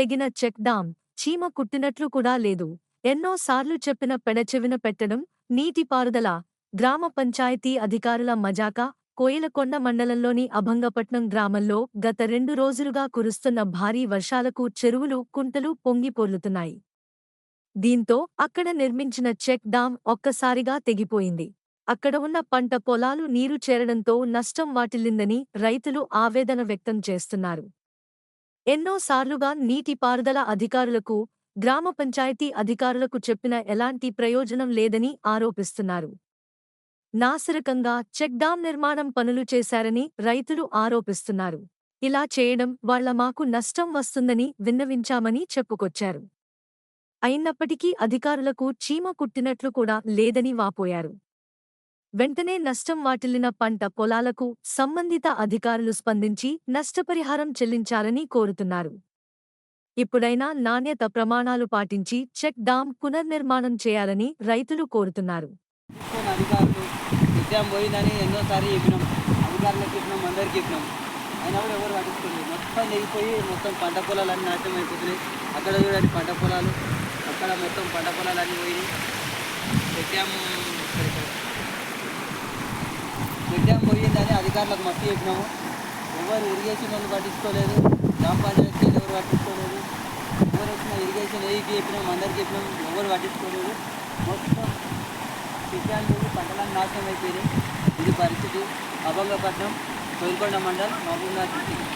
తెగిన check dam, చీమ కుట్టినట్లు కూడా లేదు. ఎన్నో సార్లు చెప్పిన పెడచెవిన పెట్టడం, నీటిపారుదల, గ్రామ పంచాయతీ అధికారుల మజాకా. కోయిలకొండ మండలంలోని అభంగపట్నం గ్రామంలో గత 2 రోజులుగా కురుస్తున్న భారీ వర్షాలకు చెరువులు, కుంటలు పొంగిపొర్లుతున్నాయి. దీంతో అక్కడ నిర్మించిన చెక్ డామ్ ఒక్కసారిగా తెగిపోయింది. అక్కడ ఉన్న పంట పొలాలు నీరు చేరడంతో నష్టం వాటిల్లిందని రైతులు ఆవేదన వ్యక్తం చేస్తున్నారు. ఎన్నో సార్లుగా నీటిపారుదల అధికారులకు, గ్రామ పంచాయతీ అధికారులకు చెప్పినా ఎలాంటి ప్రయోజనం లేదని ఆరోపిస్తున్నారు. నాసిరకంగా చెక్ డామ్ నిర్మాణం పనులు చేశారని రైతులు ఆరోపిస్తున్నారు. ఇలా చేయడం వాళ్ళ మాకు నష్టం వస్తుందని విన్నవించామని చెప్పుకొచ్చారు. అయినప్పటికీ అధికారులకు చీమ కుట్టినట్లు కూడా లేదని వాపోయారు. వెంటనే నష్టం వాటిల్లిన పంట పొలాలకు సంబంధిత అధికారులు స్పందించి నష్టపరిహారం చెల్లించాలని కోరుతున్నారు. ఇప్పుడైనా నాణ్యత ప్రమాణాలు పాటించి చెక్ డామ్ పునర్నిర్మాణం చేయాలని రైతులు కోరుతున్నారు. అధికారులు విద్యం పోయిందని ఎన్నోసారి చెప్పినాం, అధికారులకు చెప్పినాం, అందరికీ చెప్పినాం. అయినా కూడా ఎవరు పట్టించుకోలేదు. మొత్తం తెగిపోయి మొత్తం పంట పొలాలన్నీ నాశనం అయిపోతున్నాయి. అక్కడ చూడండి పంట పొలాలు, అక్కడ మొత్తం పంట పొలాలన్నీ పోయి పెట్టాం పోయిందని అధికారులకు మస్తు చెప్పినాము. ఎవరు ఇరిగేషన్ వాళ్ళు పట్టించుకోలేదు, గ్రామ పంచాయతీ ఎవరు పట్టించుకోలేదు. ఎవరు వచ్చినా ఇరిగేషన్ ఏకి చెప్పినాం, అందరికి చెప్పినాం, ఎవరు పట్టించుకోలేదు. మొత్తం పెట్టాను పంటలన్నీ నాశనం అయిపోయినాయి. ఇది పరిస్థితి. అభంగపట్నం, కోయిలకొండ మండల్, మహబూబ్నగర్ డిస్ట్రిక్ట్.